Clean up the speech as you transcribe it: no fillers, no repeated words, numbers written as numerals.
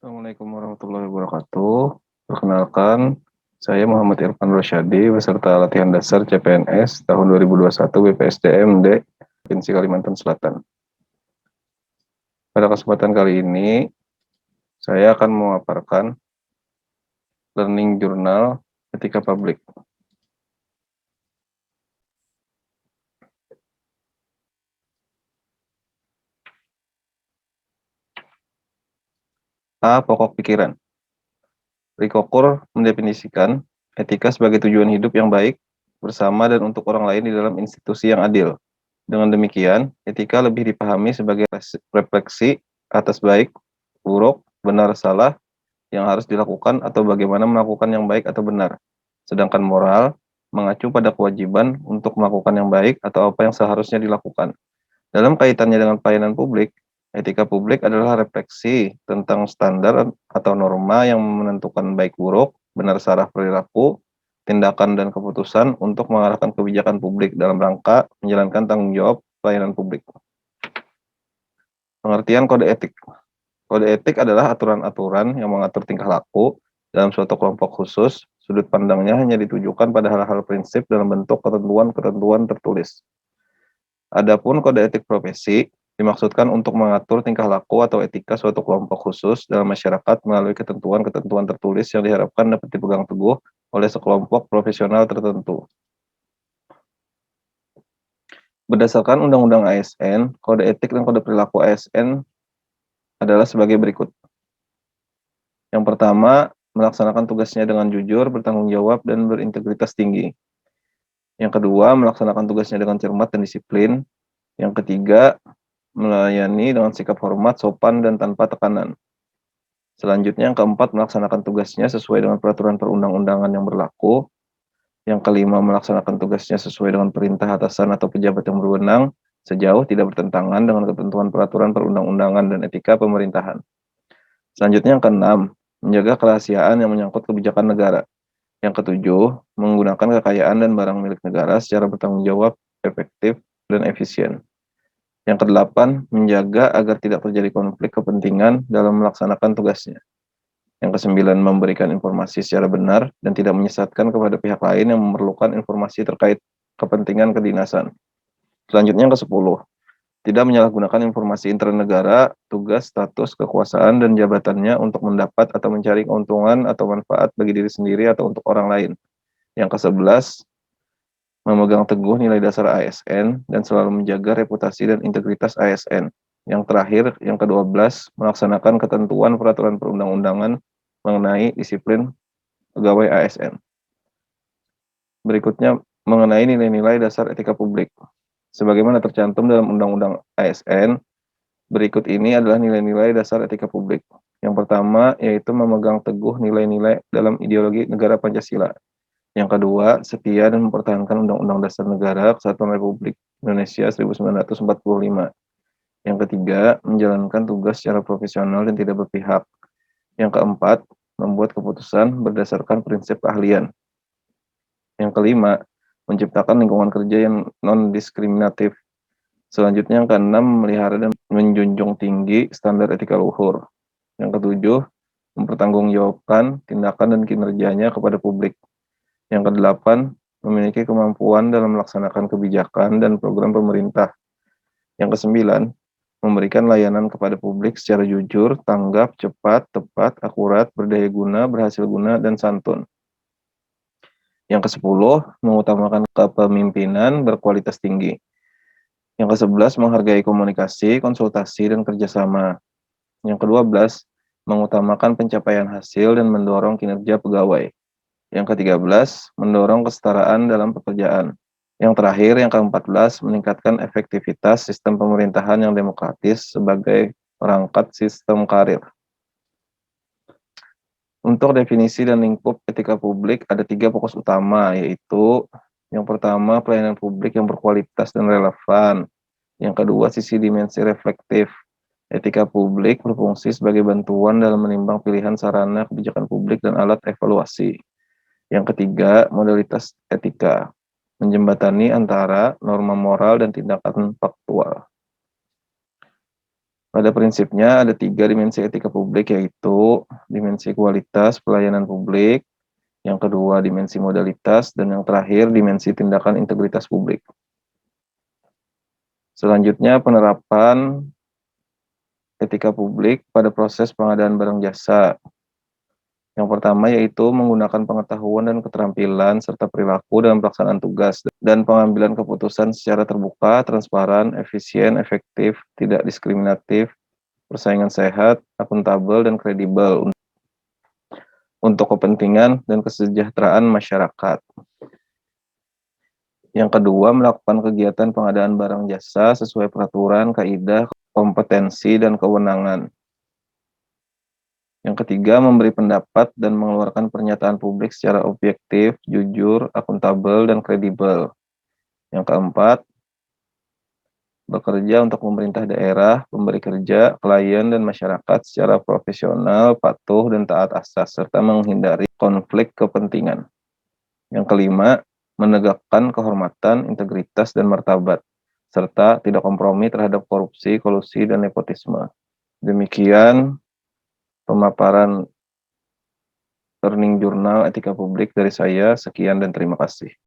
Assalamualaikum warahmatullahi wabarakatuh. Perkenalkan, saya Muhammad Irfan Rosyadi beserta latihan dasar CPNS tahun 2021 BPSDM D Provinsi Kalimantan Selatan. Pada kesempatan kali ini, saya akan memaparkan Learning Journal Etika Publik. A. Pokok pikiran. Ricoeur mendefinisikan etika sebagai tujuan hidup yang baik bersama dan untuk orang lain di dalam institusi yang adil. Dengan demikian, etika lebih dipahami sebagai refleksi atas baik, buruk, benar, salah yang harus dilakukan atau bagaimana melakukan yang baik atau benar. Sedangkan moral mengacu pada kewajiban untuk melakukan yang baik atau apa yang seharusnya dilakukan. Dalam kaitannya dengan pelayanan publik, etika publik adalah refleksi tentang standar atau norma yang menentukan baik buruk, benar salah perilaku, tindakan dan keputusan untuk mengarahkan kebijakan publik dalam rangka menjalankan tanggung jawab pelayanan publik. Pengertian kode etik. Kode etik adalah aturan-aturan yang mengatur tingkah laku dalam suatu kelompok khusus. Sudut pandangnya hanya ditujukan pada hal-hal prinsip dalam bentuk ketentuan-ketentuan tertulis. Adapun kode etik profesi dimaksudkan untuk mengatur tingkah laku atau etika suatu kelompok khusus dalam masyarakat melalui ketentuan-ketentuan tertulis yang diharapkan dapat dipegang teguh oleh sekelompok profesional tertentu. Berdasarkan Undang-Undang ASN, kode etik dan kode perilaku ASN adalah sebagai berikut. Yang pertama, melaksanakan tugasnya dengan jujur, bertanggung jawab, dan berintegritas tinggi. Yang kedua, melaksanakan tugasnya dengan cermat dan disiplin. Yang ketiga, melayani dengan sikap hormat, sopan, dan tanpa tekanan. Selanjutnya, yang keempat, melaksanakan tugasnya sesuai dengan peraturan perundang-undangan yang berlaku. Yang kelima, melaksanakan tugasnya sesuai dengan perintah atasan atau pejabat yang berwenang, sejauh tidak bertentangan dengan ketentuan peraturan perundang-undangan dan etika pemerintahan. Selanjutnya, yang keenam, menjaga kerahasiaan yang menyangkut kebijakan negara. Yang ketujuh, menggunakan kekayaan dan barang milik negara secara bertanggung jawab, efektif, dan efisien. Yang kedelapan, menjaga agar tidak terjadi konflik kepentingan dalam melaksanakan tugasnya. Yang kesembilan, memberikan informasi secara benar dan tidak menyesatkan kepada pihak lain yang memerlukan informasi terkait kepentingan kedinasan. Selanjutnya yang ke-10, tidak menyalahgunakan informasi intern negara, tugas, status, kekuasaan, dan jabatannya untuk mendapat atau mencari keuntungan atau manfaat bagi diri sendiri atau untuk orang lain. Yang ke-11, memegang teguh nilai dasar ASN dan selalu menjaga reputasi dan integritas ASN. Yang terakhir, yang ke-12, melaksanakan ketentuan peraturan perundang-undangan mengenai disiplin pegawai ASN. Berikutnya, mengenai nilai-nilai dasar etika publik. Sebagaimana tercantum dalam Undang-Undang ASN, berikut ini adalah nilai-nilai dasar etika publik. Yang pertama, yaitu memegang teguh nilai-nilai dalam ideologi negara Pancasila. Yang kedua, setia dan mempertahankan Undang-Undang Dasar Negara Kesatuan Republik Indonesia 1945. Yang ketiga, menjalankan tugas secara profesional dan tidak berpihak. Yang keempat, membuat keputusan berdasarkan prinsip keahlian. Yang kelima, menciptakan lingkungan kerja yang non-diskriminatif. Selanjutnya, yang keenam, memelihara dan menjunjung tinggi standar etika luhur. Yang ketujuh, mempertanggungjawabkan tindakan dan kinerjanya kepada publik. Yang kedelapan, memiliki kemampuan dalam melaksanakan kebijakan dan program pemerintah. Yang kesembilan, memberikan layanan kepada publik secara jujur, tanggap, cepat, tepat, akurat, berdaya guna, berhasil guna, dan santun. Yang ke-10, mengutamakan kepemimpinan berkualitas tinggi. Yang ke-11, menghargai komunikasi, konsultasi, dan kerjasama. Yang ke-12, mengutamakan pencapaian hasil dan mendorong kinerja pegawai. Yang ke-13, mendorong kesetaraan dalam pekerjaan. Yang terakhir, yang ke-14, meningkatkan efektivitas sistem pemerintahan yang demokratis sebagai perangkat sistem karir. Untuk definisi dan lingkup etika publik ada 3 fokus utama, yaitu yang pertama, pelayanan publik yang berkualitas dan relevan. Yang kedua, sisi dimensi reflektif. Etika publik berfungsi sebagai bantuan dalam menimbang pilihan sarana kebijakan publik dan alat evaluasi. Yang ketiga, modalitas etika, menjembatani antara norma moral dan tindakan faktual. Pada prinsipnya ada 3 dimensi etika publik, yaitu dimensi kualitas pelayanan publik, yang kedua dimensi modalitas, dan yang terakhir dimensi tindakan integritas publik. Selanjutnya penerapan etika publik pada proses pengadaan barang jasa. Yang pertama yaitu menggunakan pengetahuan dan keterampilan serta perilaku dalam pelaksanaan tugas dan pengambilan keputusan secara terbuka, transparan, efisien, efektif, tidak diskriminatif, persaingan sehat, akuntabel, dan kredibel untuk kepentingan dan kesejahteraan masyarakat. Yang kedua, melakukan kegiatan pengadaan barang jasa sesuai peraturan, kaidah, kompetensi, dan kewenangan. Yang ketiga, memberi pendapat dan mengeluarkan pernyataan publik secara objektif, jujur, akuntabel, dan kredibel. Yang keempat, bekerja untuk pemerintah daerah, pemberi kerja, klien, dan masyarakat secara profesional, patuh, dan taat asas, serta menghindari konflik kepentingan. Yang kelima, menegakkan kehormatan, integritas, dan martabat, serta tidak kompromi terhadap korupsi, kolusi, dan nepotisme. Demikian pemaparan Learning Jurnal Etika Publik dari saya. Sekian dan terima kasih.